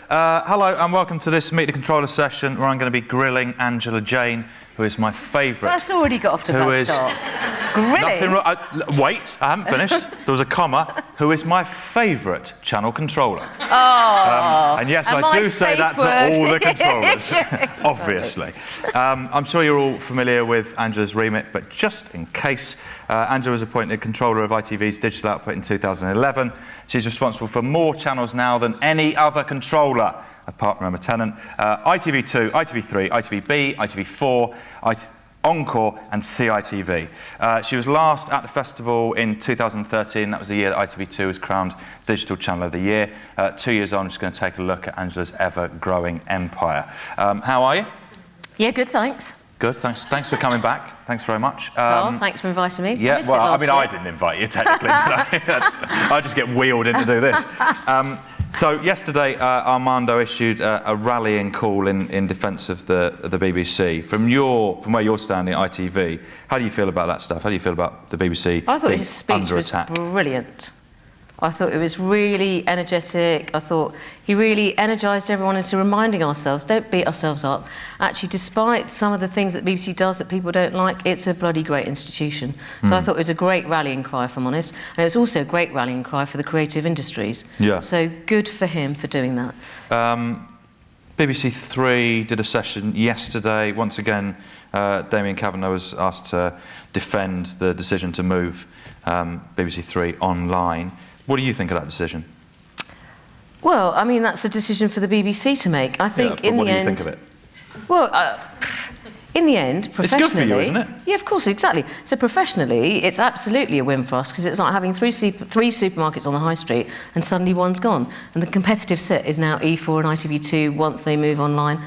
Hello and welcome to this Meet the Controller session where I'm going to be grilling Angela Jain, who is my favourite. That's already got off to a bad start. Grilling? Wait, I haven't finished. There was a comma. Who is my favourite channel controller. Oh. And yes, I do say that to all the controllers, obviously. I'm sure you're all familiar with Angela's remit, but just in case, Angela was appointed controller of ITV's digital output in 2011. She's responsible for more channels now than any other controller, apart from Emma Tennant. ITV2, ITV3, ITVBe, ITV4, Encore and CITV. She was last at the festival in 2013. That was the year that ITV2 was crowned Digital Channel of the Year. 2 years on, she's going to take a look at Angela's ever-growing empire. How are you? Yeah, good, thanks. Good, thanks for coming back. Thanks very much. Thanks for inviting me. Yeah, well, I mean, I didn't invite you, technically, did I? I just get wheeled in to do this. So yesterday, Armando issued a rallying call in defence of the BBC. From where you're standing at ITV, how do you feel about that stuff? How do you feel about the BBC I thought being his speech under was attack? Brilliant. I thought it was really energetic. I thought he really energised everyone into reminding ourselves, don't beat ourselves up. Actually, despite some of the things that BBC does that people don't like, it's a bloody great institution. So I thought it was a great rallying cry, if I'm honest. And it was also a great rallying cry for the creative industries. Yeah. So good for him for doing that. BBC Three did a session yesterday. Once again, Damien Kavanagh was asked to defend the decision to move BBC Three online. What do you think of that decision? Well, I mean, that's a decision for the BBC to make. I think in the end... What do you think of it? Well, in the end, professionally... It's good for you, isn't it? Yeah, of course, exactly. So professionally, it's absolutely a win for us because it's like having three supermarkets on the high street and suddenly one's gone. And the competitive set is now E4 and ITV2 once they move online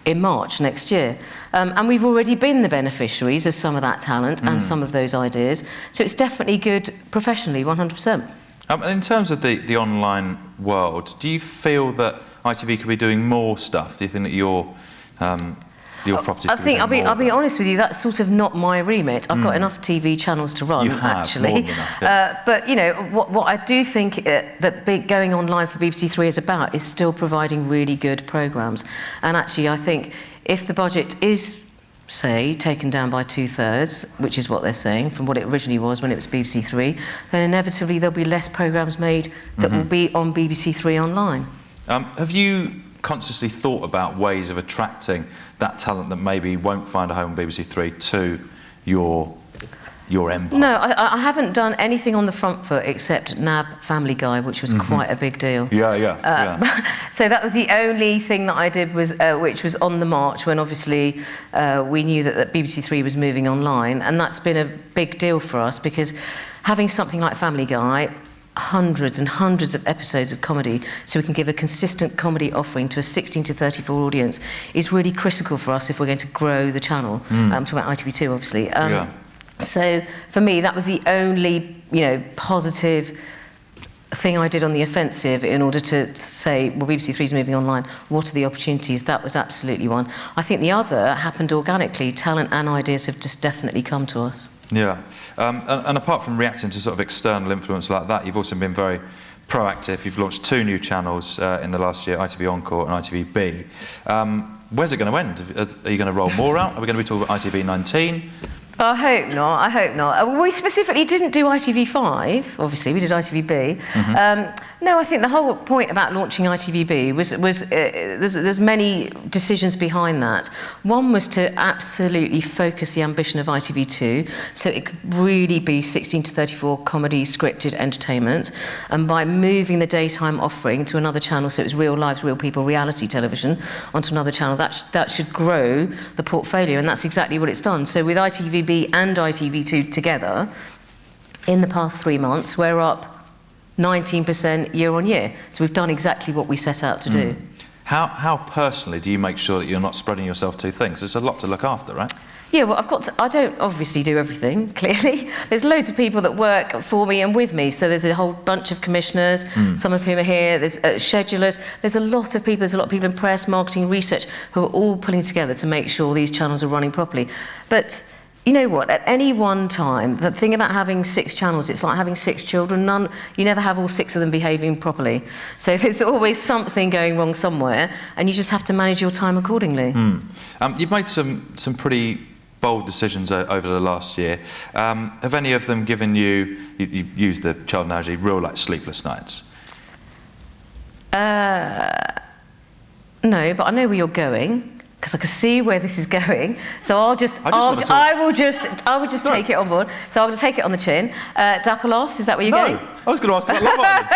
in March next year. And we've already been the beneficiaries of some of that talent and some of those ideas. So it's definitely good professionally, 100%. And in terms of the online world, do you feel that ITV could be doing more stuff? Do you think that your properties could be doing more? I'll be honest with you, that's sort of not my remit. I've got enough TV channels to run, actually. More than enough, yeah. But, you know, what I do think that going online for BBC Three is about is still providing really good programmes. And actually, I think if the budget is, say, taken down by 2/3, which is what they're saying, from what it originally was when it was BBC Three, then inevitably there'll be less programmes made that will be on BBC Three online. Have you consciously thought about ways of attracting that talent that maybe won't find a home on BBC Three to your empire? No, I haven't done anything on the front foot except NAB Family Guy, which was quite a big deal. Yeah. So that was the only thing that I did, which was on the march when obviously we knew that BBC Three was moving online, and that's been a big deal for us because having something like Family Guy, hundreds and hundreds of episodes of comedy, so we can give a consistent comedy offering to a 16 to 34 audience, is really critical for us if we're going to grow the channel. I'm talking about ITV2, obviously. So for me, that was the only, positive thing I did on the offensive in order to say, well, BBC Three's moving online. What are the opportunities? That was absolutely one. I think the other happened organically. Talent and ideas have just definitely come to us. Yeah. And apart from reacting to sort of external influence like that, you've also been very proactive. You've launched 2 new channels in the last year, ITV Encore and ITVBe. Where's it going to end? Are you going to roll more out? Are we going to be talking about ITV19? I hope not. We specifically didn't do ITV5, obviously, we did ITVBe. No, I think the whole point about launching ITVBe was there's many decisions behind that. One was to absolutely focus the ambition of ITV2, so it could really be 16 to 34 comedy, scripted entertainment, and by moving the daytime offering to another channel, so it was real lives, real people, reality television, onto another channel, that should grow the portfolio, and that's exactly what it's done. So with ITVBe and ITV2 together, in the past 3 months, we're up 19% year on year. So we've done exactly what we set out to do. How personally do you make sure that you're not spreading yourself too thin? 'Cause there's a lot to look after, right? Yeah, well, I don't obviously do everything, clearly. There's loads of people that work for me and with me. So there's a whole bunch of commissioners, some of whom are here. There's schedulers. There's a lot of people in press, marketing, research, who are all pulling together to make sure these channels are running properly. But you know what, at any one time, the thing about having 6 channels, it's like having 6 children. You never have all 6 of them behaving properly. So there's always something going wrong somewhere, and you just have to manage your time accordingly. You've made some pretty bold decisions over the last year. Have any of them given you used the child analogy, real like sleepless nights? No, but I know where you're going, because I can see where this is going. So I will just take it on board. So I'm going to take it on the chin. Dapper laughs, is that where you're going? No, I was going to ask about Love Island.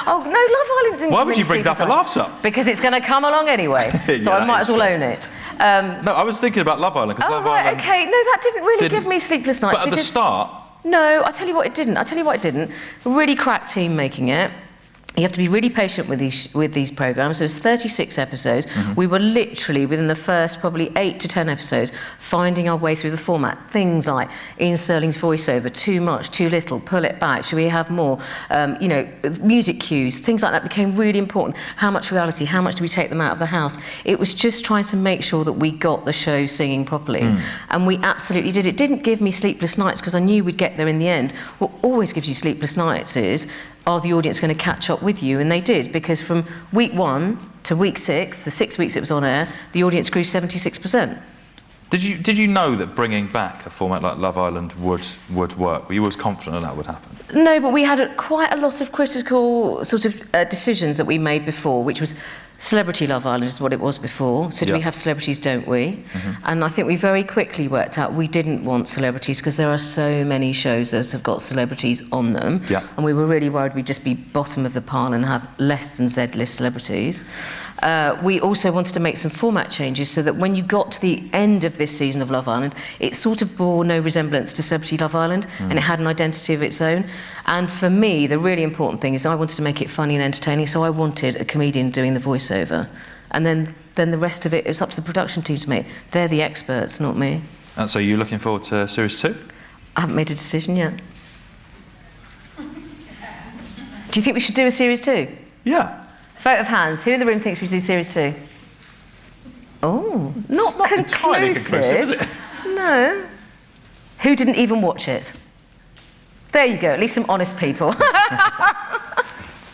Oh, no, Love Island didn't. Why would you bring Dapper laughs up? Because it's going to come along anyway, so I might as well own it. No, I was thinking about Love Island, because Love Island... okay. No, that didn't really give me sleepless nights. But at the start... No, I'll tell you what it didn't. Really crack team making it. You have to be really patient with these programmes. There's 36 episodes. We were literally, within the first probably 8 to 10 episodes, finding our way through the format. Things like Ian Sterling's voiceover, too much, too little, pull it back, should we have more? You know, music cues, things like that became really important. How much reality, how much do we take them out of the house? It was just trying to make sure that we got the show singing properly. And we absolutely did. It didn't give me sleepless nights, because I knew we'd get there in the end. What always gives you sleepless nights is, are the audience going to catch up with you? And they did, because from week 1 to week 6, the 6 weeks it was on air, the audience grew 76%. Did you know that bringing back a format like Love Island would work? Were you always confident that would happen? No, but we had quite a lot of critical sort of decisions that we made before, which was Celebrity Love Island is what it was before. So do we have celebrities, don't we? And I think we very quickly worked out we didn't want celebrities, because there are so many shows that have got celebrities on them. And we were really worried we'd just be bottom of the pile and have less than Z-list celebrities. We also wanted to make some format changes so that when you got to the end of this season of Love Island, it sort of bore no resemblance to Celebrity Love Island, and it had an identity of its own. And for me, the really important thing is I wanted to make it funny and entertaining, so I wanted a comedian doing the voiceover. And then the rest of it is up to the production team to make. They're the experts, not me. And so you're looking forward to Series 2? I haven't made a decision yet. Do you think we should do a Series 2? Yeah. Vote of hands. Who in the room thinks we should do Series 2? Oh, not conclusive, is it? No. Who didn't even watch it? There you go, at least some honest people.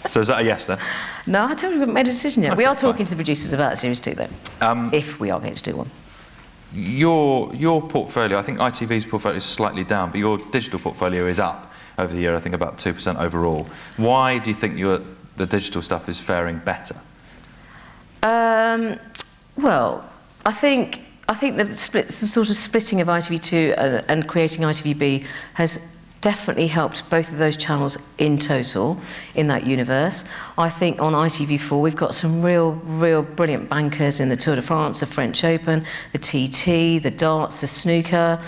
So is that a yes, then? No, I told you we haven't made a decision yet. Okay, we are talking fine. to the producers about Series 2, though, if we are going to do one. Your portfolio, I think ITV's portfolio is slightly down, but your digital portfolio is up over the year, I think about 2% overall. Why do you think the digital stuff is faring better? Well, I think the sort of splitting of ITV2 and creating ITVBe has definitely helped both of those channels in total in that universe. I think on ITV4 we've got some real brilliant bankers in the Tour de France, the French Open, the TT, the darts, the snooker,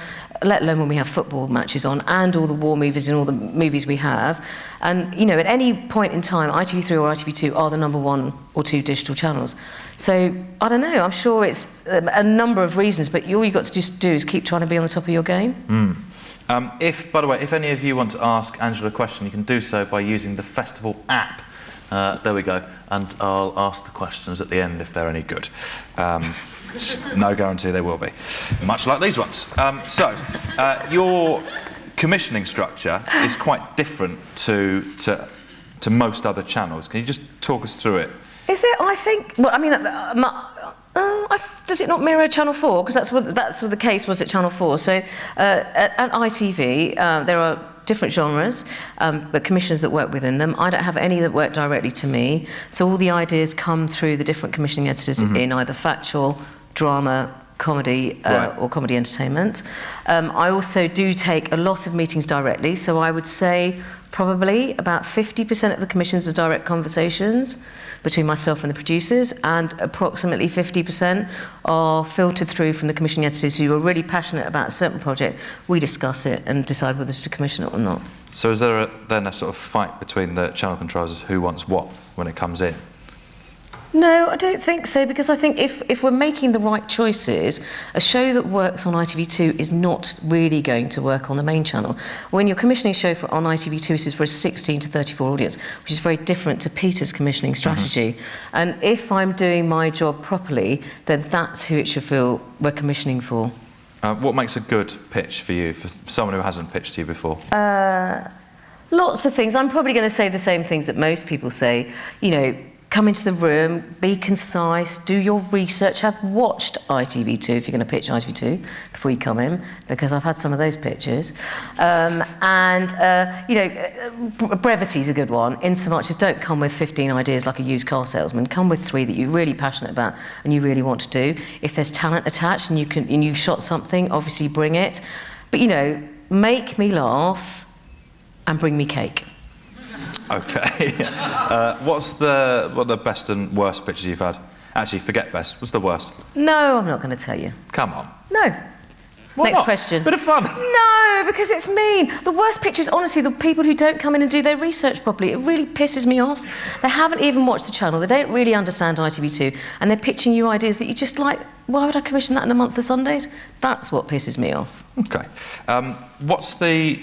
let alone when we have football matches on, and all the war movies and all the movies we have. And, you know, at any point in time, ITV3 or ITV2 are the number 1 or 2 digital channels. So, I don't know, I'm sure it's a number of reasons, but all you've got to just do is keep trying to be on the top of your game. By the way, if any of you want to ask Angela a question, you can do so by using the festival app. There we go. And I'll ask the questions at the end if they're any good. No guarantee they will be, much like these ones. Your commissioning structure is quite different to most other channels. Can you just talk us through it? Is it? I think. Well, I mean, does it not mirror Channel 4? Because that's what the case was at Channel 4. So at ITV, there are different genres, but commissioners that work within them. I don't have any that work directly to me. So all the ideas come through the different commissioning editors in either factual, drama, comedy, or comedy entertainment. I also do take a lot of meetings directly, so I would say probably about 50% of the commissions are direct conversations between myself and the producers, and approximately 50% are filtered through from the commissioning editors who are really passionate about a certain project. We discuss it and decide whether to commission it or not. So is there then a sort of fight between the channel controllers who wants what when it comes in? No, I don't think so, because I think if we're making the right choices, a show that works on ITV2 is not really going to work on the main channel. When you're commissioning a show on ITV2, this is for a 16 to 34 audience, which is very different to Peter's commissioning strategy. And if I'm doing my job properly, then that's who it should feel we're commissioning for. What makes a good pitch for you, for someone who hasn't pitched to you before? Lots of things. I'm probably going to say the same things that most people say. You know, come into the room, be concise, do your research, have watched ITV2 if you're going to pitch ITV2 before you come in, because I've had some of those pitches. Brevity is a good one, in so much as don't come with 15 ideas like a used car salesman. Come with 3 that you're really passionate about and you really want to do. If there's talent attached and you've shot something, obviously bring it. But, you know, make me laugh and bring me cake. Okay. What are the best and worst pitches you've had? Actually, forget best. What's the worst? No, I'm not going to tell you. Come on. No. Why Next not? question. Bit of fun. No, because it's mean. The worst pitch is honestly the people who don't come in and do their research properly. It really pisses me off. They haven't even watched the channel. They don't really understand ITV2, and they're pitching you ideas that you just like, why would I commission that in a month of Sundays? That's what pisses me off. Okay. What's the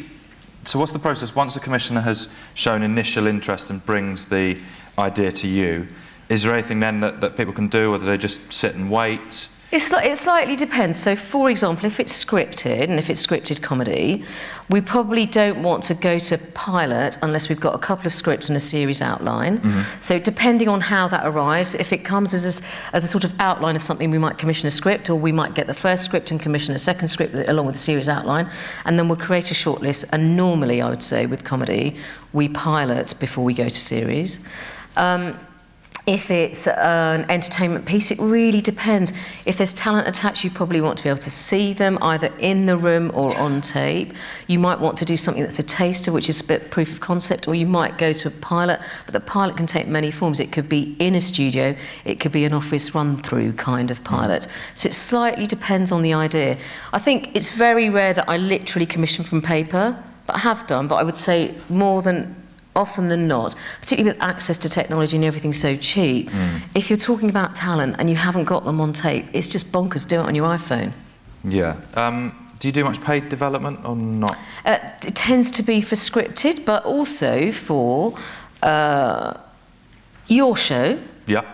process once the commissioner has shown initial interest and brings the idea to you? Is there anything then that people can do, or do they just sit and wait? It slightly depends. So, for example, if it's scripted, and if it's scripted comedy, we probably don't want to go to pilot unless we've got a couple of scripts and a series outline. Mm-hmm. So depending on how that arrives, if it comes as a sort of outline of something, we might commission a script, or we might get the first script and commission a second script along with the series outline, and then we'll create a shortlist. And normally, I would say, with comedy, we pilot before we go to series. If it's an entertainment piece, it really depends. If there's talent attached, you probably want to be able to see them either in the room or on tape. You might want to do something that's a taster, which is a bit proof of concept, or you might go to a pilot, but the pilot can take many forms. It could be in a studio, it could be an office run-through kind of pilot. So it slightly depends on the idea. I think it's very rare that I literally commission from paper, but I have done, but I would say more than often than not, particularly with access to technology and everything so cheap, if you're talking about talent and you haven't got them on tape, it's just bonkers. Do it on your iPhone. Yeah. Do you do much paid development or not? It tends to be for scripted, but also for your show. Yeah.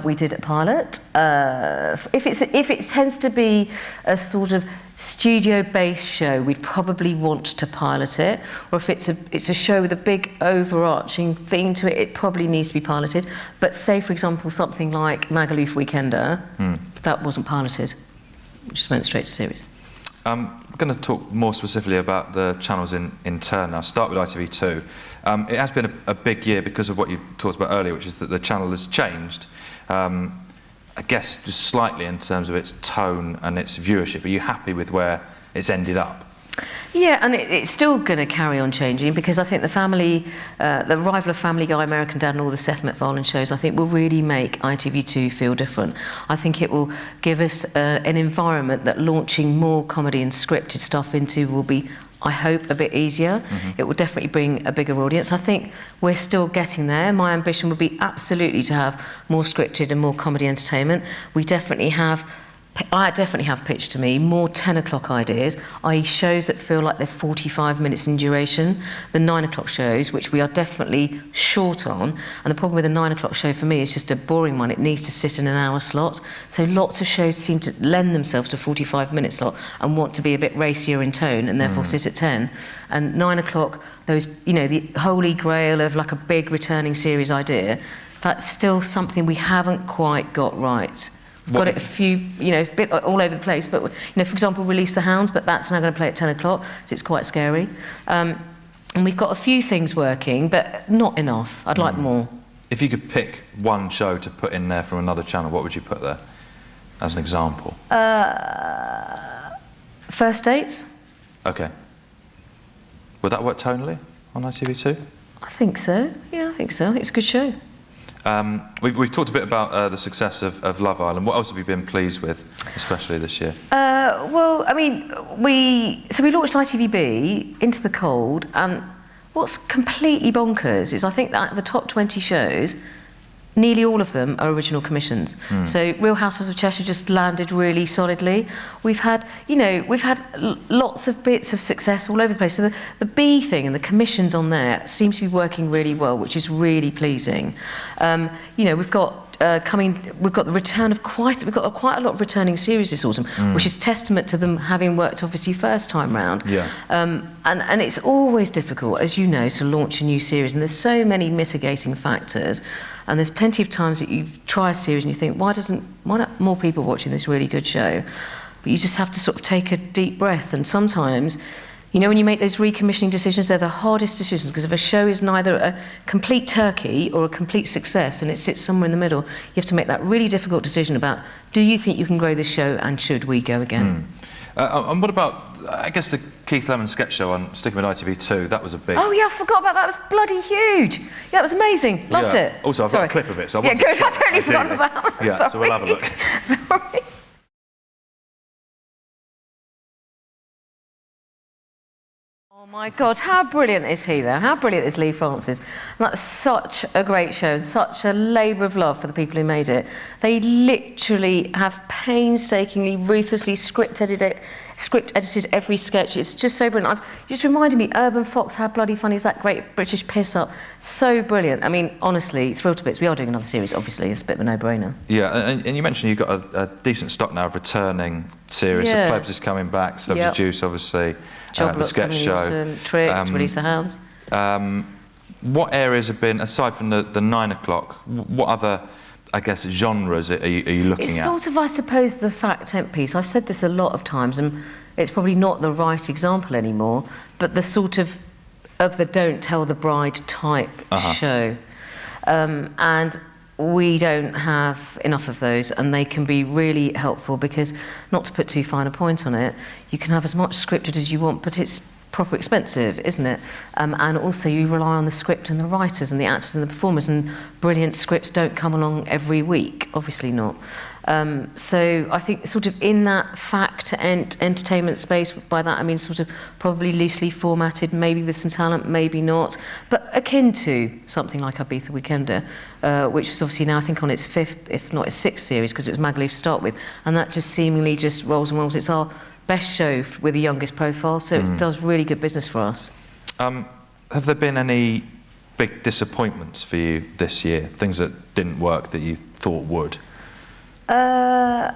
We did a pilot. If it tends to be a sort of studio-based show, we'd probably want to pilot it. Or if it's a show with a big overarching theme to it, it probably needs to be piloted. But say, for example, something like Magaluf Weekender, that wasn't piloted. We just went straight to series. I'm going to talk more specifically about the channels in turn now. Start with ITV2. It has been a big year because of what you talked about earlier, which is that the channel has changed, I guess just slightly in terms of its tone and its viewership. Are you happy with where it's ended up? Yeah, and it's still going to carry on changing, because I think the arrival of Family Guy, American Dad, and all the Seth MacFarlane shows, I think will really make ITV2 feel different. I think it will give us an environment that launching more comedy and scripted stuff into will be, I hope, a bit easier. It will definitely bring a bigger audience. I think we're still getting there. My ambition would be absolutely to have more scripted and more comedy entertainment. I definitely have pitched to me more 10 o'clock ideas, i.e. shows that feel like they're 45 minutes in duration, the 9 o'clock shows, which we are definitely short on. And the problem with a 9 o'clock show for me is just a boring one. It needs to sit in an hour slot. So lots of shows seem to lend themselves to 45-minute slot and want to be a bit racier in tone and therefore sit at 10. And 9 o'clock, those, the holy grail of like a big returning series idea, that's still something we haven't quite got right. Got it a few, a bit all over the place, but, for example, Release the Hounds, but that's now going to play at 10 o'clock, so it's quite scary. And we've got a few things working, but not enough. I'd like more. If you could pick one show to put in there from another channel, what would you put there, as an example? First Dates. OK. Would that work tonally on ITV2? I think so. Yeah, I think so. I think it's a good show. We've talked a bit about the success of Love Island. What else have you been pleased with, especially this year? Well, I mean, we launched ITVBe Into the Cold, and what's completely bonkers is I think that the top 20 shows, nearly all of them are original commissions. So Real Housewives of Cheshire just landed really solidly. We've had lots of bits of success all over the place. So the B thing and the commissions on there seems to be working really well, which is really pleasing. We've got we've got the return of quite a lot of returning series this autumn, which is testament to them having worked obviously first time round. Yeah. And it's always difficult, as you know, to launch a new series, and there's so many mitigating factors, and there's plenty of times that you try a series and you think, why aren't more people watching this really good show? But you just have to sort of take a deep breath, and sometimes, you know, when you make those recommissioning decisions, they're the hardest decisions, because if a show is neither a complete turkey or a complete success and it sits somewhere in the middle, you have to make that really difficult decision about, do you think you can grow this show, and should we go again? And what about, I guess, the Keith Lemon sketch show on sticking with ITV2? That was a big... Oh yeah, I forgot about that. It was bloody huge. Yeah, it was amazing. Loved it. Also, I've got a clip of it, so I want good. I totally forgot about it. Yeah, Sorry. so we'll have a look. Sorry. Oh my God, how brilliant is he though? How brilliant is Lee Francis? And that's such a great show, such a labour of love for the people who made it. They literally have painstakingly, ruthlessly script edited every sketch. It's just so brilliant. You just reminded me, Urban Fox, how bloody funny is that great British piss up? So brilliant. I mean, honestly, thrilled to bits. We are doing another series, obviously. It's a bit of a no-brainer. Yeah, and you mentioned you've got a decent stock now of returning series. Yeah. The Plebs is coming back, Celebrity Juice, obviously, the sketch show. Tricked, Release the Hounds. What areas have been, aside from the 9 o'clock, what other, I guess, genres are you looking at? It's sort of, I suppose, the fact-temp piece. I've said this a lot of times, and it's probably not the right example anymore, but the sort of the Don't Tell the Bride type show. And we don't have enough of those, and they can be really helpful because, not to put too fine a point on it, you can have as much scripted as you want, but it's proper expensive, isn't it? And also you rely on the script and the writers and the actors and the performers, and brilliant scripts don't come along every week, obviously not. So I think sort of in that fact and entertainment space, by that I mean sort of probably loosely formatted, maybe with some talent, maybe not, but akin to something like Ibiza Weekender, which is obviously now I think on its 5th, if not its 6th series, because it was Magaluf to start with, and that just seemingly just rolls and rolls. It's our best show with the youngest profile, so it does really good business for us. Have there been any big disappointments for you this year? Things that didn't work that you thought would? Well,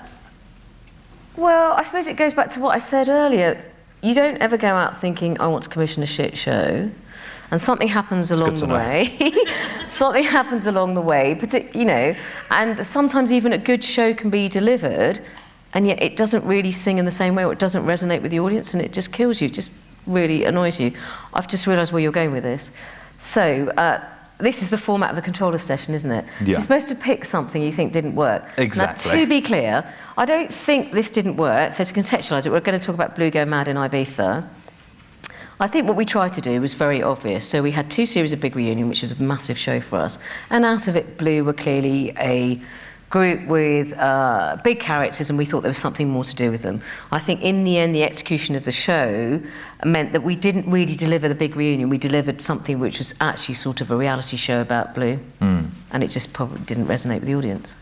I suppose it goes back to what I said earlier. You don't ever go out thinking, I want to commission a shit show, and something happens along the way. Something happens along the way, you know, and sometimes even a good show can be delivered, and yet it doesn't really sing in the same way, or it doesn't resonate with the audience, and it just kills you, it just really annoys you. I've just realised where you're going with this. So, this is the format of the controller session, isn't it? Yeah. You're supposed to pick something you think didn't work. Exactly. Now, to be clear, I don't think this didn't work, so to contextualise it, we're going to talk about Blue Go Mad in Ibiza. I think what we tried to do was very obvious. So we had 2 series of Big Reunion, which was a massive show for us, and out of it, Blue were clearly a group with big characters, and we thought there was something more to do with them. I think in the end, the execution of the show meant that we didn't really deliver the Big Reunion. We delivered something which was actually sort of a reality show about Blue, and it just probably didn't resonate with the audience.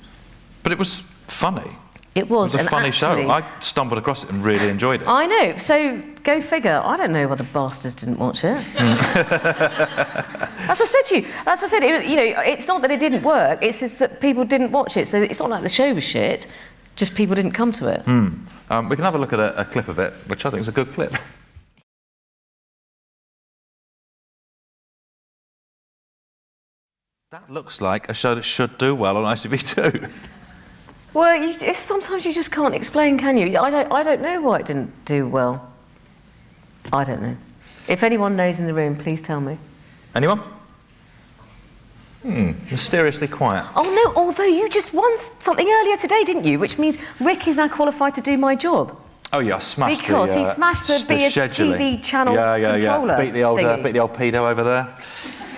But it was funny. It was a funny show. I stumbled across it and really enjoyed it. I know. So go figure. I don't know why the bastards didn't watch it. That's what I said to you. That's what I said. It was, you know, it's not that it didn't work. It's just that people didn't watch it. So it's not like the show was shit. Just people didn't come to it. We can have a look at a clip of it, which I think is a good clip. That looks like a show that should do well on ITV2. Well, sometimes you just can't explain, can you? I don't know why it didn't do well. I don't know. If anyone knows in the room, please tell me. Anyone? Mysteriously quiet. Oh no, although you just won something earlier today, didn't you? Which means Rick is now qualified to do my job. Oh yeah, I smashed because he smashed the TV channel controller. Beat the old pedo over there.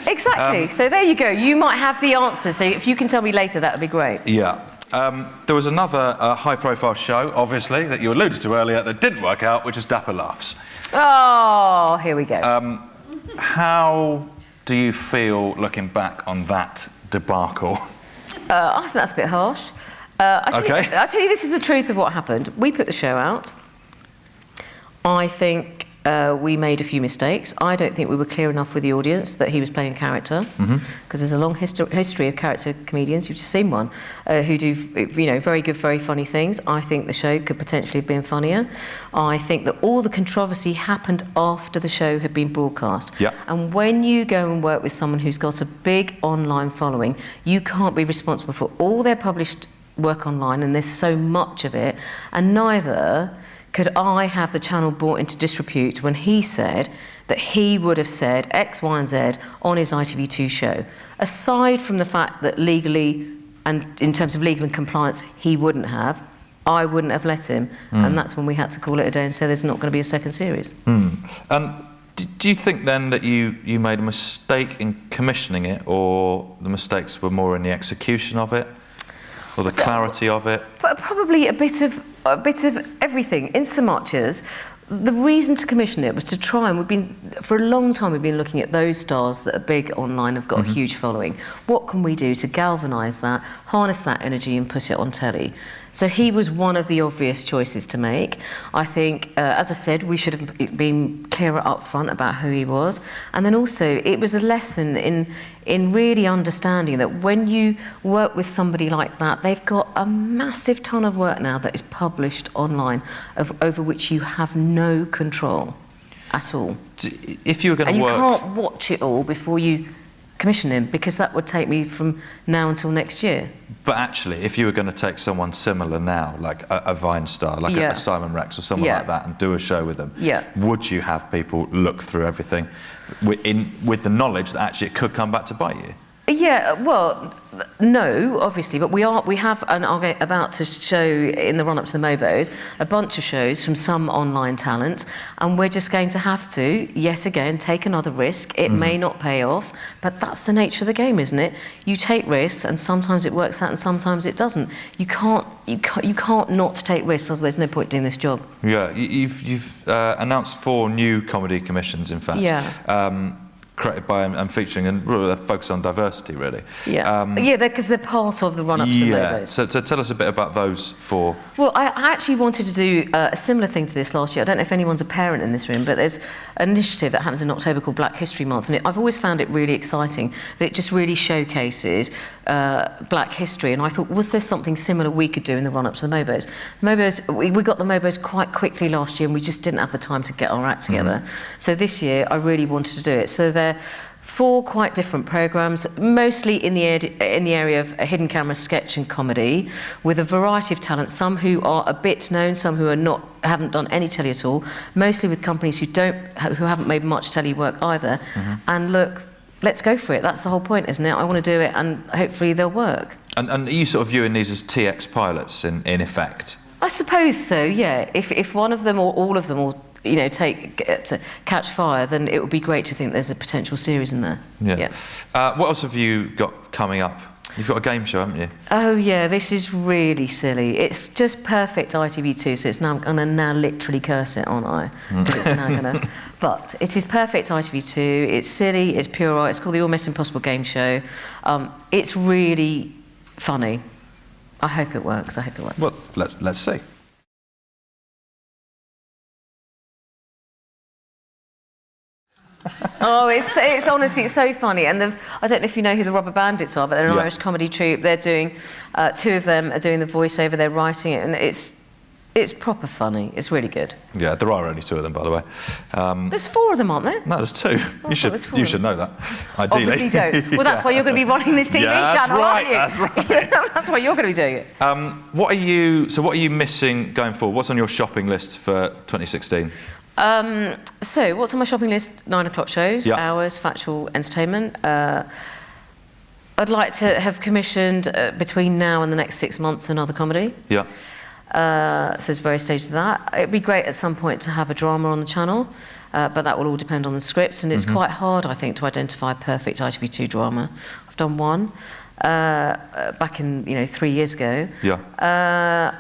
Exactly. So there you go. You might have the answer. So if you can tell me later, that would be great. Yeah. There was another high-profile show, obviously, that you alluded to earlier that didn't work out, which was Dapper Laughs. Oh, here we go. How do you feel looking back on that debacle? I think that's a bit harsh. I'll tell you, this is the truth of what happened. We put the show out. I think we made a few mistakes. I don't think we were clear enough with the audience that he was playing character, because there's a long history of character comedians. You've just seen one who do, very good, very funny things. I think the show could potentially have been funnier. I think that all the controversy happened after the show had been broadcast. Yeah. And when you go and work with someone who's got a big online following, you can't be responsible for all their published work online, and there's so much of it, and neither could I have the channel brought into disrepute when he said that he would have said X, Y, and Z on his ITV2 show. Aside from the fact that legally, and in terms of legal and compliance, he wouldn't have, I wouldn't have let him, and that's when we had to call it a day and say there's not going to be a second series. Do you think then that you made a mistake in commissioning it, or the mistakes were more in the execution of it, or the clarity of it? Probably a bit of everything, in so much as the reason to commission it was to try, and for a long time we've been looking at those stars that are big online, have got a huge following. What can we do to galvanise that, harness that energy and put it on telly? So he was one of the obvious choices to make. I think, as I said, we should have been clearer up front about who he was. And then also, it was a lesson in really understanding that when you work with somebody like that, they've got a massive ton of work now that is published online, over which you have no control at all. If you were going to work... And you can't watch it all before you commission him, because that would take me from now until next year. But actually, if you were going to take someone similar now, like a Vine star, like a Simon Rex or someone like that, and do a show with them, would you have people look through everything with the knowledge that actually it could come back to bite you? Yeah, well, no, obviously, but we have, and I'm about to show in the run-up to the Mobos, a bunch of shows from some online talent, and we're just going to have to, yet again, take another risk. It may not pay off, but that's the nature of the game, isn't it? You take risks, and sometimes it works out, and sometimes it doesn't. You can't not take risks, otherwise there's no point doing this job. Yeah, you've announced 4 new comedy commissions, in fact. Yeah. Created by and featuring, and really focus on diversity, really. Yeah, because they're part of the run-up to the Mobos. So tell us a bit about those 4. Well, I actually wanted to do a similar thing to this last year. I don't know if anyone's a parent in this room, but there's an initiative that happens in October called Black History Month, and I've always found it really exciting that it just really showcases Black history, and I thought, was there something similar we could do in the run-up to the Mobos? We got the Mobos quite quickly last year, and we just didn't have the time to get our act together. So this year, I really wanted to do it. So they're 4 quite different programmes, mostly in the area of a hidden camera, sketch and comedy, with a variety of talent, some who are a bit known, some who are haven't done any telly at all, mostly with companies who haven't made much telly work either. And look, let's go for it. That's the whole point, isn't it? I want to do it, and hopefully they'll work. And are you sort of viewing these as TX pilots in effect? I suppose so, yeah. If one of them or all of them will to catch fire, then it would be great to think there's a potential series in there. Yeah. What else have you got coming up? You've got a game show, haven't you? Oh yeah, this is really silly. It's just perfect ITV2, so it's now I'm gonna now literally curse it, aren't I? Because it's now gonna. But it is perfect ITV2. It's silly. It's pure art. It's called the Almost Impossible Game Show. It's really funny. I hope it works. Well, let's see. Oh, it's honestly, it's so funny. And I don't know if you know who the Rubber Bandits are, but they're an Irish comedy troupe. They're doing, 2 of them are doing the voiceover, they're writing it, and it's proper funny. It's really good. Yeah, there are only 2 of them, by the way. There's 4 of them, aren't there? No, there's 2. Oh, you should know that, ideally. Obviously don't. Well, that's why you're going to be running this TV channel, aren't you? That's right. That's why you're going to be doing it. What are you missing going forward? What's on your shopping list for 2016? So, what's on my shopping list? 9 o'clock shows, hours, factual entertainment. I'd like to have commissioned between now and the next 6 months another comedy. Yeah. So there's various stages of that. It'd be great at some point to have a drama on the channel, but that will all depend on the scripts, and it's quite hard, I think, to identify a perfect ITV2 drama. I've done one. Back in 3 years ago. Yeah.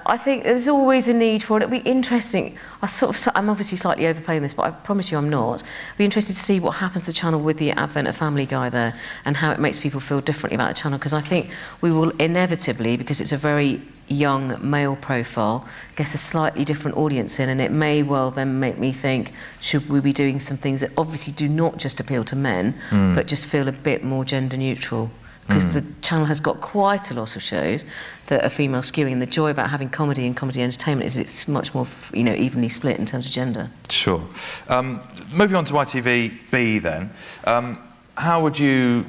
I think there's always a need for it. It'll be interesting. I'm obviously slightly overplaying this, but I promise you I'm not. I'll be interested to see what happens to the channel with the advent of Family Guy there, and how it makes people feel differently about the channel. Because I think we will inevitably, because it's a very young male profile gets a slightly different audience in, and it may well then make me think, should we be doing some things that obviously do not just appeal to men, but just feel a bit more gender neutral? Because the channel has got quite a lot of shows that are female skewing, and the joy about having comedy and comedy entertainment is it's much more, evenly split in terms of gender. Sure. Moving on to ITVBe then, how would you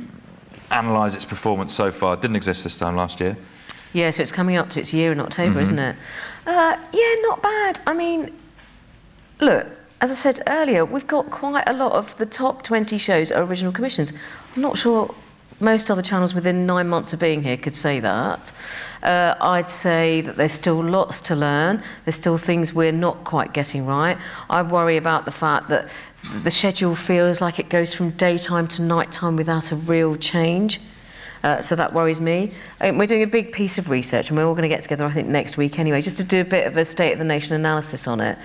analyse its performance so far? It didn't exist this time last year. Yeah, so it's coming up to its year in October, isn't it? Yeah, not bad. I mean, look, as I said earlier, we've got quite a lot of the top 20 shows are original commissions. I'm not sure most other channels within 9 months of being here could say that. I'd say that there's still lots to learn. There's still things we're not quite getting right. I worry about the fact that the schedule feels like it goes from daytime to nighttime without a real change. So that worries me. We're doing a big piece of research, and we're all going to get together, I think, next week anyway, just to do a bit of a State of the Nation analysis on it.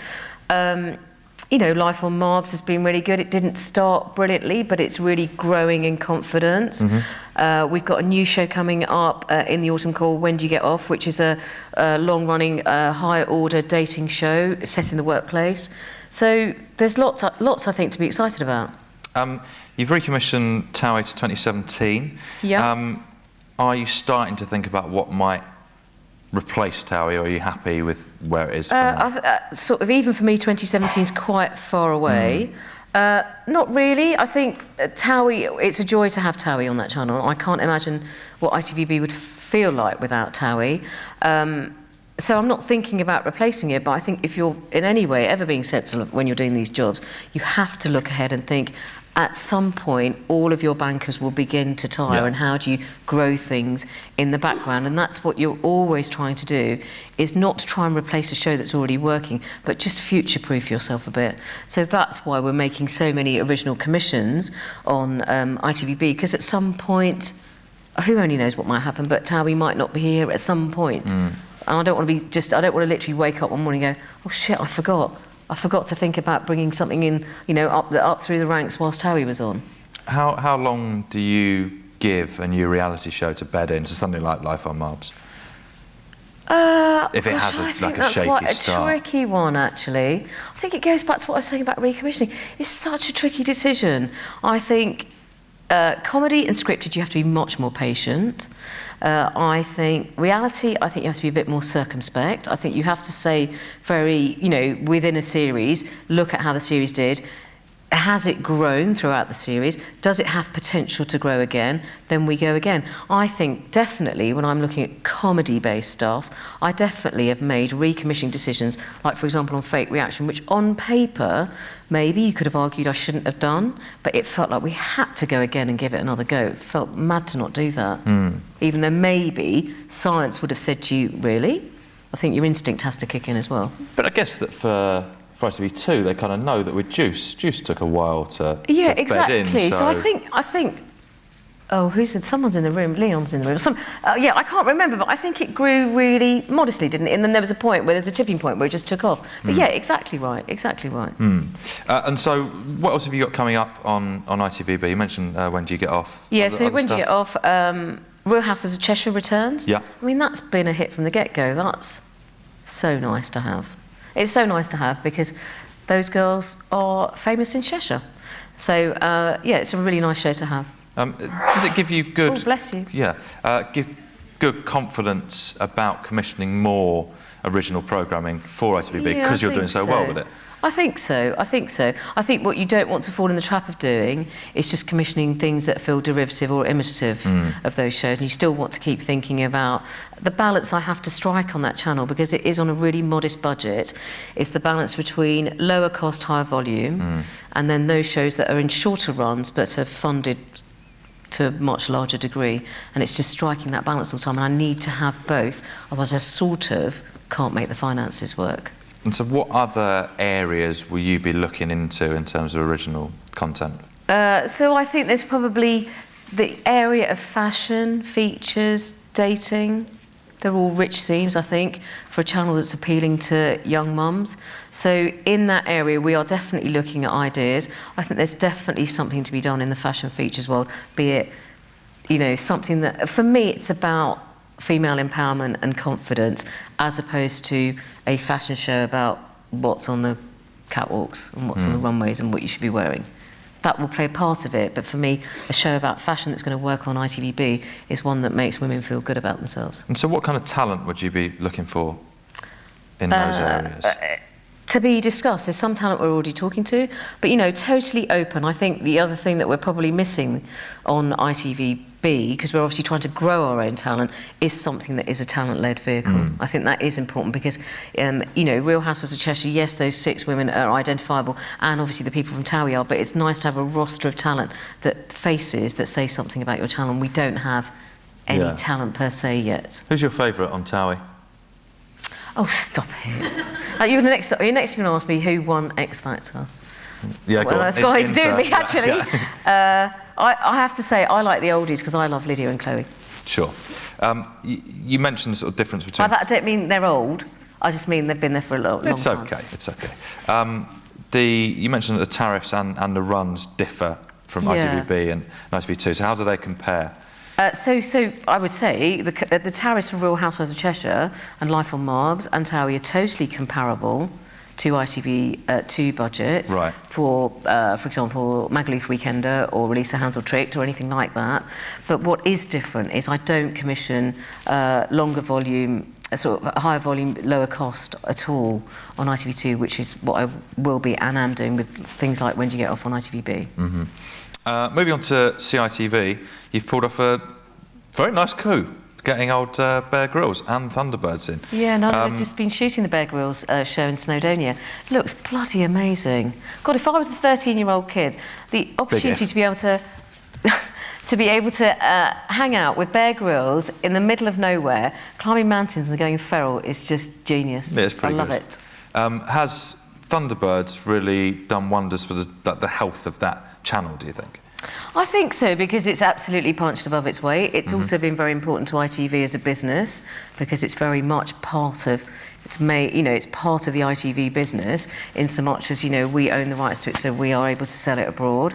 Life on Marbs has been really good. It didn't start brilliantly, but it's really growing in confidence. We've got a new show coming up in the autumn called When Do You Get Off, which is a long-running, high-order dating show set in the workplace. So there's lots, I think, to be excited about. You've recommissioned Towie to 2017. Yeah. Are you starting to think about what might replace Towie, or are you happy with where it is for now? Sort of, even for me, 2017 is quite far away. Not really. I think Towie, it's a joy to have Towie on that channel. I can't imagine what ITVBe would feel like without Towie. So I'm not thinking about replacing it, but I think if you're in any way ever being sensible when you're doing these jobs, you have to look ahead and think, at some point, all of your bankers will begin to tire, and how do you grow things in the background? And that's what you're always trying to do, is not to try and replace a show that's already working, but just future-proof yourself a bit. So that's why we're making so many original commissions on ITVBe, because at some point, who only knows what might happen, but Towie might not be here at some point. And I don't want to literally wake up one morning and go, oh shit, I forgot to think about bringing something in, up through the ranks whilst Towie was on. How long do you give a new reality show to bed in, so something like Life on Marbs? If it has a shaky start. That's quite a tricky one, actually. I think it goes back to what I was saying about recommissioning. It's such a tricky decision. I think comedy and scripted, you have to be much more patient. I think reality, I think you have to be a bit more circumspect. I think you have to say very, within a series, look at how the series did. Has it grown throughout the series? Does it have potential to grow again? Then we go again. I think definitely when I'm looking at comedy-based stuff, I definitely have made recommissioning decisions, like for example on Fake Reaction, which on paper, maybe you could have argued I shouldn't have done, but it felt like we had to go again and give it another go. It felt mad to not do that. Even though maybe science would have said to you, really? I think your instinct has to kick in as well. But I guess that for ITV2, they kind of know that with Juice took a while to exactly. bed in. So I think. Oh, someone's in the room. Leon's in the room. I can't remember, but I think it grew really modestly, didn't it? And then there was a point where there's a tipping point where it just took off. But yeah, exactly right. And so, what else have you got coming up on ITVBe? You mentioned When Do You Get Off? Yeah, so When Do You Get Off? Real Houses of Cheshire returns. Yeah. I mean, that's been a hit from the get-go. That's so nice to have. It's so nice to have because those girls are famous in Cheshire. So, it's a really nice show to have. Does it give you good... Oh, bless you. Yeah. Give good confidence about commissioning more original programming for ITVBe because you're doing so well with it? I think so. I think what you don't want to fall in the trap of doing is just commissioning things that feel derivative or imitative of those shows, and you still want to keep thinking about the balance I have to strike on that channel, because it is on a really modest budget. It's the balance between lower cost, higher volume, and then those shows that are in shorter runs but are funded to a much larger degree, and it's just striking that balance all the time, and I need to have both, otherwise I sort of can't make the finances work. And so what other areas will you be looking into in terms of original content? So I think there's probably the area of fashion, features, dating. They're all rich themes, I think, for a channel that's appealing to young mums. So in that area, we are definitely looking at ideas. I think there's definitely something to be done in the fashion features world, be it, something that, for me, it's about female empowerment and confidence, as opposed to a fashion show about what's on the catwalks and what's on the runways and what you should be wearing. That will play a part of it, but for me, a show about fashion that's going to work on ITVBe is one that makes women feel good about themselves. And so what kind of talent would you be looking for in those areas? To be discussed. There's some talent we're already talking to, but, you know, totally open. I think the other thing that we're probably missing on ITVBe, because we're obviously trying to grow our own talent, is something that is a talent-led vehicle. I think that is important because, you know, Real Housewives of Cheshire, yes, those 6 women are identifiable, and obviously the people from Towie are, but it's nice to have a roster of talent that say something about your talent. We don't have any talent per se yet. Who's your favourite on Towie? Oh, stop it. You're next going to ask me who won X Factor. Yeah, well, that's got to do with me, actually. I have to say, I like the oldies because I love Lydia and Chloe. Sure. You mentioned the sort of difference between... By that, I don't mean they're old. I just mean they've been there for a long time. It's okay, it's okay. You mentioned that the tariffs and the runs differ from ITVBe and ITV2, so how do they compare? So I would say the tariffs for Real Housewives of Cheshire and Life on Marbs and Towie are totally comparable to ITV2 budgets. Right. For example, Magaluf Weekender or Release the Hounds or Tricked or anything like that. But what is different is I don't commission longer volume, sort of higher volume, lower cost at all on ITV2, which is what I will be and am doing with things like When Do You Get Off on ITVBe. Moving on to CITV, you've pulled off a very nice coup, getting old Bear Grylls and Thunderbirds in. Yeah, no, I've just been shooting the Bear Grylls show in Snowdonia. Looks bloody amazing. God, if I was a 13-year-old kid, the opportunity to be able to hang out with Bear Grylls in the middle of nowhere, climbing mountains and going feral is just genius. Yeah, it's pretty good. I love it. Has Thunderbirds really done wonders for the health of that channel, do you think? I think so, because it's absolutely punched above its weight. It's also been very important to ITV as a business because it's very much part of it's part of the ITV business in so much as, you know, we own the rights to it, so we are able to sell it abroad.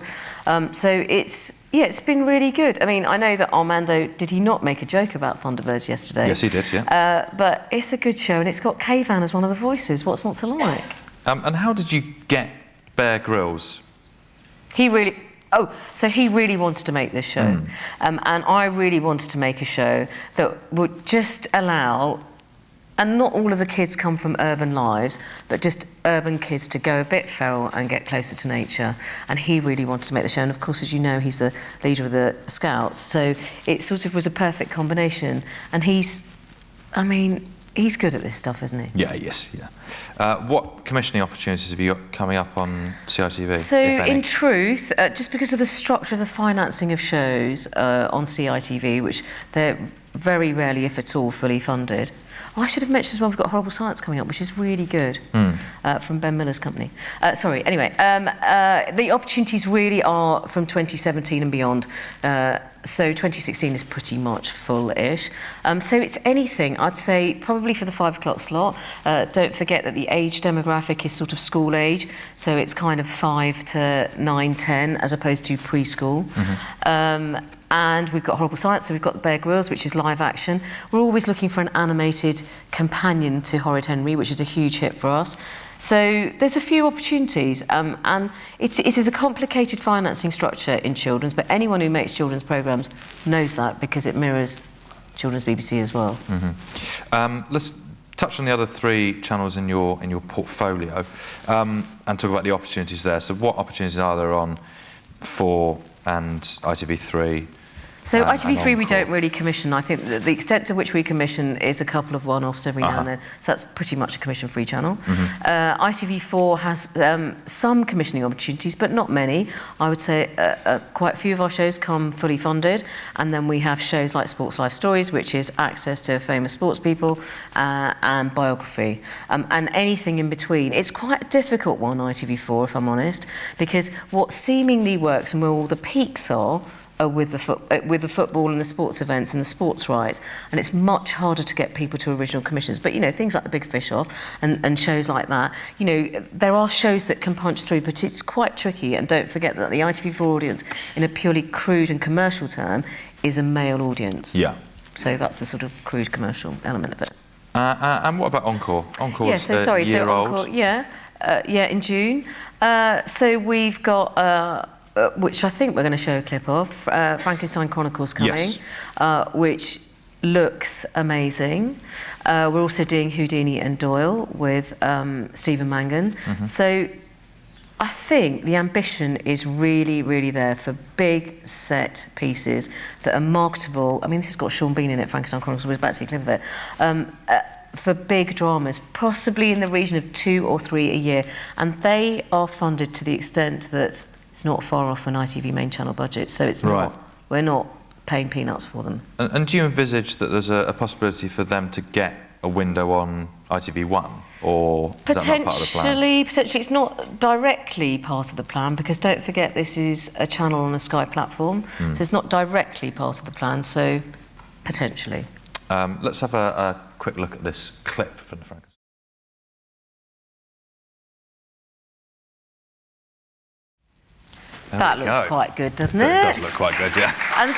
So it's been really good. I mean, I know that Armando, did he not make a joke about Thunderbirds yesterday? Yes, he did, yeah. But it's a good show, and it's got Kayvan as one of the voices. What's not to like? And how did you get Bear Grylls? He really wanted to make this show. And I really wanted to make a show that would just allow, and not all of the kids come from urban lives, but just urban kids to go a bit feral and get closer to nature. And he really wanted to make the show. And of course, as you know, he's the leader of the Scouts. So it sort of was a perfect combination. And he's good at this stuff, isn't he? Yeah, yes, yeah. What commissioning opportunities have you got coming up on CITV? So, in truth, just because of the structure of the financing of shows on CITV, which they're very rarely, if at all, fully funded. Oh, I should have mentioned as well, we've got Horrible Science coming up, which is really good, from Ben Miller's company. The opportunities really are from 2017 and beyond. So 2016 is pretty much full-ish. So it's anything, I'd say, probably for the 5 o'clock slot. Don't forget that the age demographic is sort of school age, so it's kind of 5 to 9, 10, as opposed to preschool. And we've got Horrible Science, so we've got the Bear Grylls, which is live action. We're always looking for an animated companion to Horrid Henry, which is a huge hit for us. So there's a few opportunities, and it is a complicated financing structure in children's, but anyone who makes children's programmes knows that because it mirrors children's BBC as well. Let's touch on the other 3 channels in your portfolio and talk about the opportunities there. So what opportunities are there on 4 and ITV3? So ITV3 we don't really commission. I think the extent to which we commission is a couple of one-offs every now and then. So that's pretty much a commission-free channel. ITV4 has some commissioning opportunities, but not many. I would say quite a few of our shows come fully funded, and then we have shows like Sports Life Stories, which is access to famous sports people, and biography, and anything in between. It's quite a difficult one, ITV4, if I'm honest, because what seemingly works and where all the peaks are with the football and the sports events and the sports rights, and it's much harder to get people to original commissions. But, you know, things like The Big Fish Off and shows like that, you know, there are shows that can punch through, but it's quite tricky. And don't forget that the ITV4 audience, in a purely crude and commercial term, is a male audience. Yeah. So that's the sort of crude commercial element of it. And what about Encore? Encore's yeah, so sorry, year so old. Encore, in June. So we've got, which I think we're going to show a clip of, Frankenstein Chronicles coming, Yes. which looks amazing. We're also doing Houdini and Doyle with Stephen Mangan. So I think the ambition is really, really there for big set pieces that are marketable. I mean, this has got Sean Bean in it, Frankenstein Chronicles, we're about to see a clip of it. For big dramas, possibly in the region of 2 or 3 a year. And they are funded to the extent that it's not far off an ITV main channel budget. So it's not, we're not paying peanuts for them. And do you envisage that there's a possibility for them to get a window on ITV1? Or is that not part of the plan? Potentially, it's not directly part of the plan, because don't forget this is a channel on a Sky platform, so it's not directly part of the plan, so potentially. Let's have a quick look at this clip from the Frankenstein. That looks quite good, doesn't it? It does look quite good, yeah. And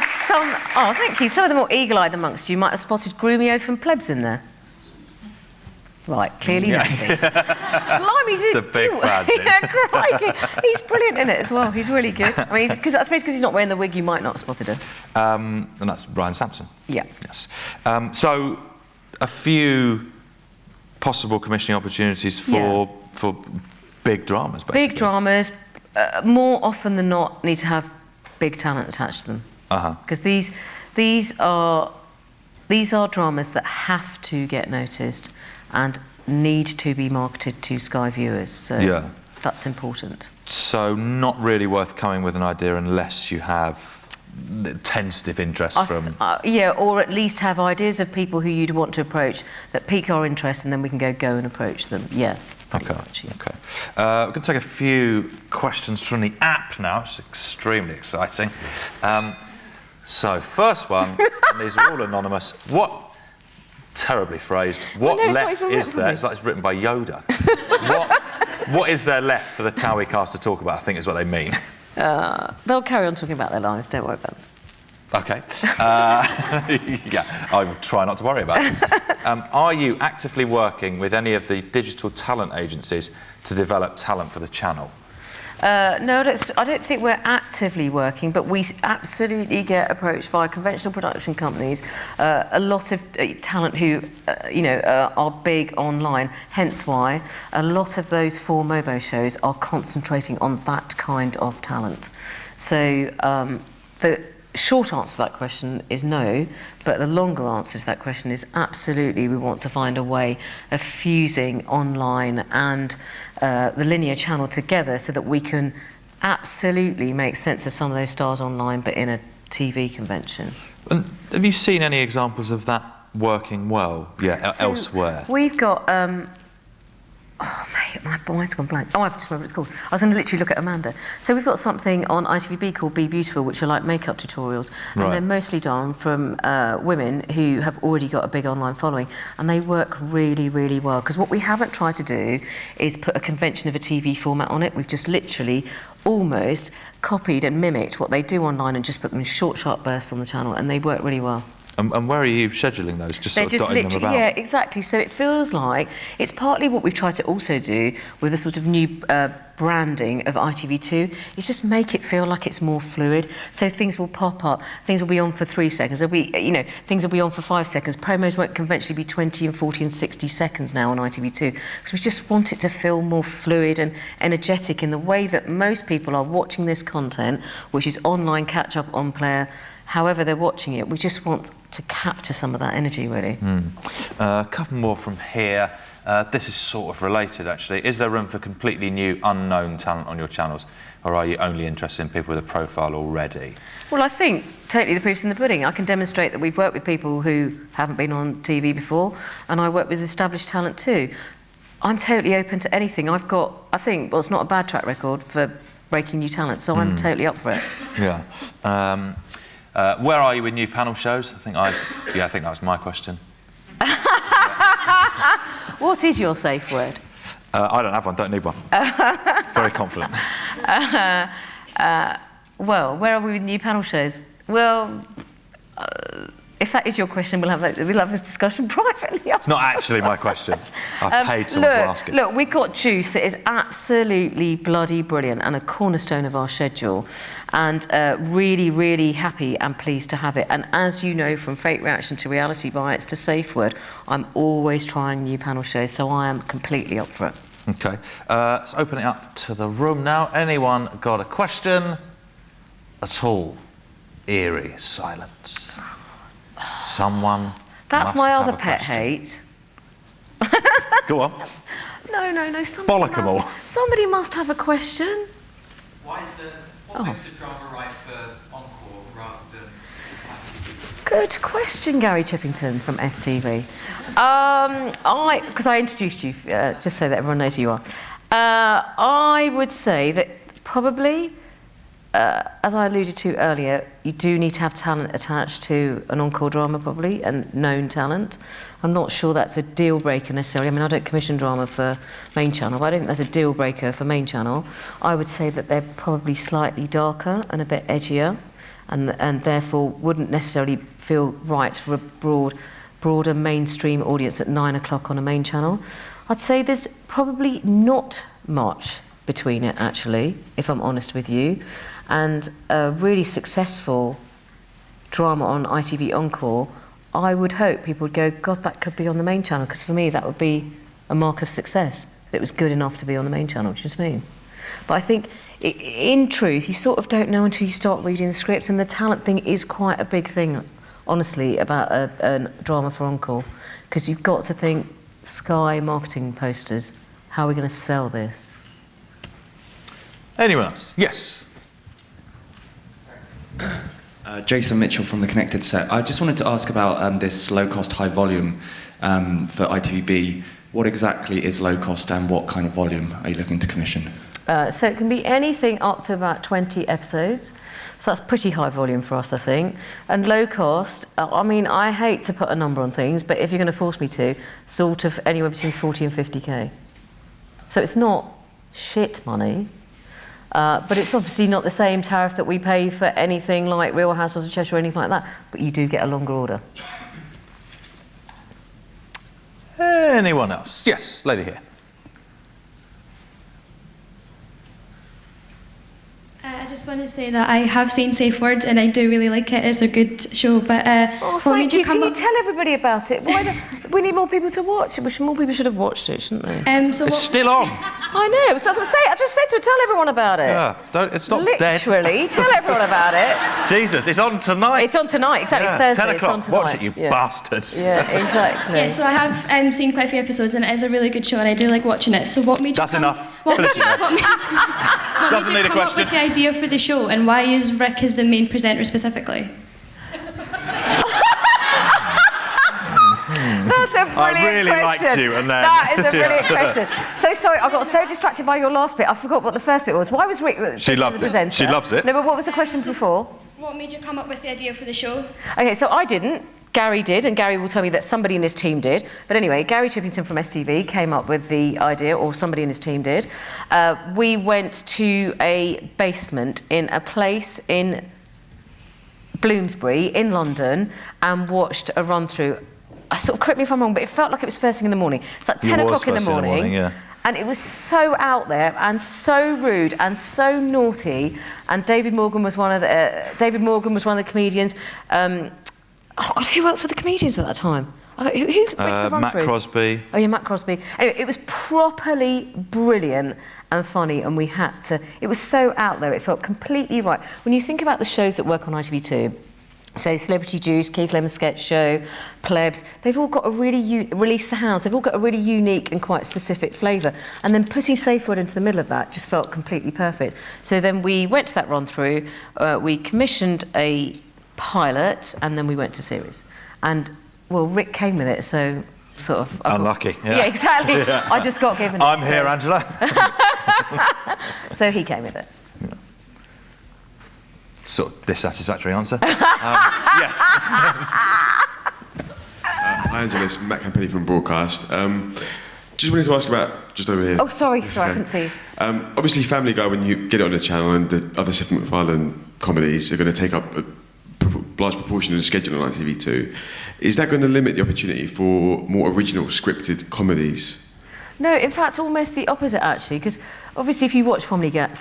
some, oh, thank you. Some of the more eagle-eyed amongst you might have spotted Grumio from Plebs in there. Right, clearly nobody. Blimey, it's a big fan. Yeah, crikey. He's brilliant in it as well. He's really good. I mean, I suppose because he's not wearing the wig, you might not have spotted him. And that's Brian Sampson. Yeah. Yes. So, a few possible commissioning opportunities for big dramas, basically. Big dramas, more often than not, need to have big talent attached to them. Because these are dramas that have to get noticed and need to be marketed to Sky viewers, so that's important. So not really worth coming with an idea unless you have tentative interest from... yeah, or at least have ideas of people who you'd want to approach that pique our interest, and then we can go and approach them. Yeah, pretty much, yeah. Okay. We're going to take a few questions from the app now. It's extremely exciting. So, first one, and these are all anonymous. What... Terribly phrased. What left is there? It's like it's written by Yoda. What is there left for the Towie cast to talk about, I think is what they mean. They'll carry on talking about their lives, don't worry about them. OK. Yeah, I will try not to worry about it. Are you actively working with any of the digital talent agencies to develop talent for the channel? No, I don't think we're actively working, but we absolutely get approached by conventional production companies, a lot of talent who, are big online, hence why a lot of those 4 Mobo shows are concentrating on that kind of talent. So the short answer to that question is no, but the longer answer to that question is absolutely we want to find a way of fusing online and the linear channel together so that we can absolutely make sense of some of those stars online but in a TV convention. And have you seen any examples of that working well elsewhere? We've got oh mate, my mind's gone blank. Oh, I've just remembered what it's called. I was going to literally look at Amanda. So we've got something on ITVBe called Be Beautiful, which are like makeup tutorials, and they're mostly done from women who have already got a big online following, and they work really, really well. Because what we haven't tried to do is put a convention of a TV format on it. We've just literally almost copied and mimicked what they do online and just put them in short, sharp bursts on the channel, and they work really well. And where are you scheduling those? Just sort of dotting them about? Yeah, exactly. So it feels like it's partly what we've tried to also do with the sort of new branding of ITV2 is just make it feel like it's more fluid. So things will pop up, things will be on for 3 seconds. There'll be, things will be on for 5 seconds. Promos won't conventionally be 20 and 40 and 60 seconds now on ITV2 because we just want it to feel more fluid and energetic in the way that most people are watching this content, which is online catch-up on player. However they're watching it, we just want to capture some of that energy, really. A couple more from here. This is sort of related, actually. Is there room for completely new, unknown talent on your channels, or are you only interested in people with a profile already? Well, I think totally the proof's in the pudding. I can demonstrate that we've worked with people who haven't been on TV before, and I work with established talent too. I'm totally open to anything. I've got, I think, well, it's not a bad track record for breaking new talent, so I'm totally up for it. Yeah. Where are you with new panel shows? I think that was my question. What is your safe word? I don't have one, don't need one. Very confident. Well, where are we with new panel shows? Well, if that is your question, we'll have this discussion privately. It's not actually my question. I've paid someone to ask it. Look, we've got Juice that is absolutely bloody brilliant and a cornerstone of our schedule, and really, really happy and pleased to have it. And as you know, from Fake Reaction to Reality Bites to Safe Word, I'm always trying new panel shows, so I am completely up for it. Okay, let's open it up to the room now. Anyone got a question at all? Eerie silence. Someone. That's my other pet hate. Go on. No. Bollock 'em all. Somebody must have a question. What makes a drama right for Encore rather than ITV? Good question, Gary Chippington from STV. Because I introduced you, just so that everyone knows who you are. I would say that probably, as I alluded to earlier, you do need to have talent attached to an encore drama, probably, and known talent. I'm not sure that's a deal breaker necessarily. I mean, I don't commission drama for main channel, but I don't think that's a deal breaker for main channel. I would say that they're probably slightly darker and a bit edgier, and therefore wouldn't necessarily feel right for a broader mainstream audience at 9 o'clock on a main channel. I'd say there's probably not much between it, actually, if I'm honest with you. And a really successful drama on ITV Encore, I would hope people would go, God, that could be on the main channel, because for me that would be a mark of success, that it was good enough to be on the main channel, do you know what I mean? But I think, in truth, you sort of don't know until you start reading the script, and the talent thing is quite a big thing, honestly, about a drama for Encore, because you've got to think, Sky marketing posters, how are we going to sell this? Anyone else? Yes. Jason Mitchell from the Connected Set. I just wanted to ask about this low-cost, high-volume for ITVBe. What exactly is low-cost and what kind of volume are you looking to commission? So it can be anything up to about 20 episodes. So that's pretty high volume for us, I think. And low cost, I mean, I hate to put a number on things, but if you're going to force me to, sort of anywhere between 40 and 50k. So it's not shit money. But it's obviously not the same tariff that we pay for anything like Real Housewives of Cheshire or anything like that, but you do get a longer order. Anyone else? Yes, lady here. I just want to say that I have seen Safe Word and I do really like it. It's a good show. But what made you come Can up? you tell everybody about it? We need more people to watch it. More people should have watched it, shouldn't they? It's still on. I know. So that's what I'm saying. I just said to tell everyone about it. Yeah, it's not Literally, tell everyone about it. Jesus, it's on tonight. It's on tonight, exactly. Yeah, It's Thursday. 10 o'clock. It's on tonight. Watch it, you bastards. Yeah, exactly. Yeah, so I have seen quite a few episodes and it is a really good show and I do like watching it. So what made you That's come, enough. What Finish made it, what made Doesn't you need a come up question. with the idea for the show and why use Rick as the main presenter specifically? That's a brilliant question. I really liked you, and then... That is a brilliant question. So sorry, I got so distracted by your last bit, I forgot what the first bit was. Why was Rick She loved the it. presenter? She loves it. No, but what was the question before? What made you come up with the idea for the show? Okay, so I didn't. Gary did, and Gary will tell me that somebody in his team did. But anyway, Gary Chippington from STV came up with the idea, or somebody in his team did. We went to a basement in a place in Bloomsbury in London and watched a run-through. Correct me if I'm wrong, but it felt like it was first thing in the morning. It's like 10 o'clock in the morning. Yeah. And it was so out there and so rude and so naughty. And David Morgan was one of the comedians. Oh God, who else were the comedians at that time? Who went to the run-through? Matt Crosby. Oh yeah, Matt Crosby. Anyway, it was properly brilliant and funny, and we had to. It was so out there. It felt completely right. When you think about the shows that work on ITV2. So Celebrity Juice, Keith Lemon's sketch show, Plebs, they've all got a really, Release the House, they've all got a really unique and quite specific flavour. And then putting Safe Word into the middle of that just felt completely perfect. So then we went to that run-through, we commissioned a pilot, and then we went to series. And, well, Rick came with it, so sort of... Unlucky, yeah. Yeah, exactly. Yeah. I just got given it. I'm here, Angela. So he came with it. Sort of dissatisfactory answer. Yes. Hi, Angela. It's Matt Campelli from Broadcast. Just wanted to ask about, just over here. Oh, sorry, I couldn't see. Obviously, Family Guy, when you get it on the channel, and the other Seth MacFarlane comedies are going to take up large proportion of the schedule on ITV2. Is that going to limit the opportunity for more original scripted comedies? No, in fact, almost the opposite, actually, because obviously if you watch Family Guy,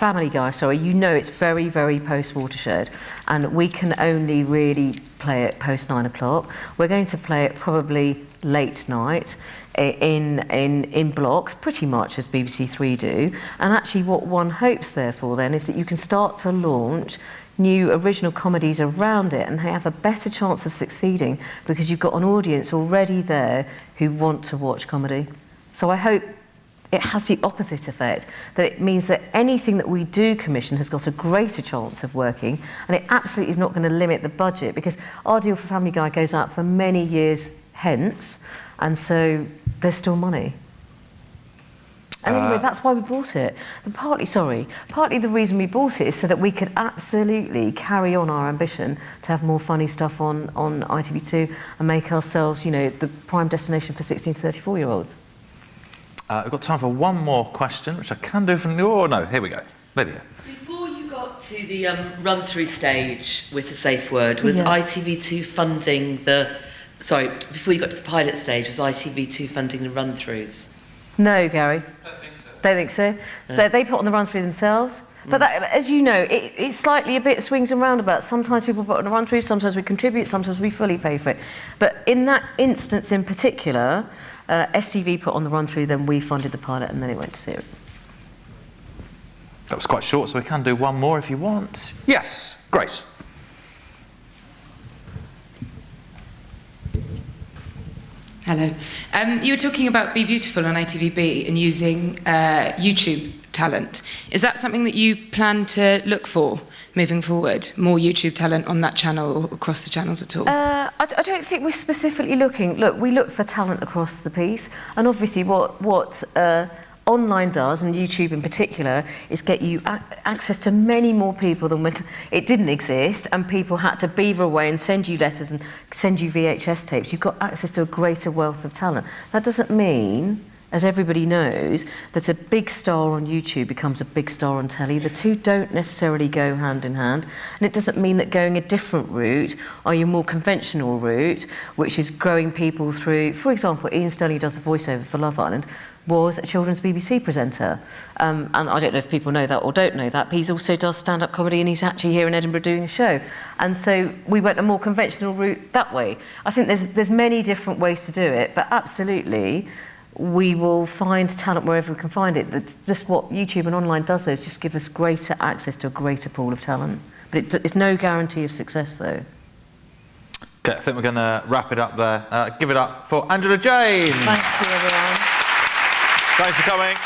you know it's very, very post-Watershed, and we can only really play it post 9 o'clock. We're going to play it probably late night in blocks, pretty much as BBC Three do. And actually what one hopes, therefore, then, is that you can start to launch new original comedies around it, and they have a better chance of succeeding because you've got an audience already there who want to watch comedy. So I hope it has the opposite effect, that it means that anything that we do commission has got a greater chance of working, and it absolutely is not going to limit the budget, because our deal for Family Guy goes out for many years hence, and so there's still money. And anyway, that's why we bought it. Partly the reason we bought it is so that we could absolutely carry on our ambition to have more funny stuff on ITV2 and make ourselves, you know, the prime destination for 16 to 34-year-olds. We've got time for one more question, which I can do from the... Oh, no, here we go. Lydia. Before you got to the run-through stage with the safe word, was ITV2 funding the... Sorry, before you got to the pilot stage, was ITV2 funding the run-throughs? No, Gary. Don't think so. Don't think so? No. They put on the run-through themselves. But that, as you know, it's slightly a bit swings and roundabouts. Sometimes people put on a run-through, sometimes we contribute, sometimes we fully pay for it. But in that instance in particular, STV put on the run-through, then we funded the pilot, and then it went to series. That was quite short, so we can do one more if you want. Yes, Grace. Hello. You were talking about Be Beautiful on ITVBe and using YouTube talent. Is that something that you plan to look for moving forward? More YouTube talent on that channel or across the channels at all? I don't think we're specifically looking. Look, we look for talent across the piece, and obviously what online does, and YouTube in particular, is get you access to many more people than when it didn't exist and people had to beaver away and send you letters and send you VHS tapes. You've got access to a greater wealth of talent. That doesn't mean, as everybody knows, that a big star on YouTube becomes a big star on telly. The two don't necessarily go hand in hand, and it doesn't mean that going a different route, or your more conventional route, which is growing people through, for example, Ian Sterling does a voiceover for Love Island, was a children's BBC presenter. And I don't know if people know that or don't know that, but he also does stand-up comedy, and he's actually here in Edinburgh doing a show. And so we went a more conventional route that way. I think there's many different ways to do it, but absolutely, we will find talent wherever we can find it. That's just what YouTube and online does, though, is just give us greater access to a greater pool of talent. But it's no guarantee of success, though. Okay, I think we're going to wrap it up there. Give it up for Angela Jain. Thank you, everyone. Thanks for coming.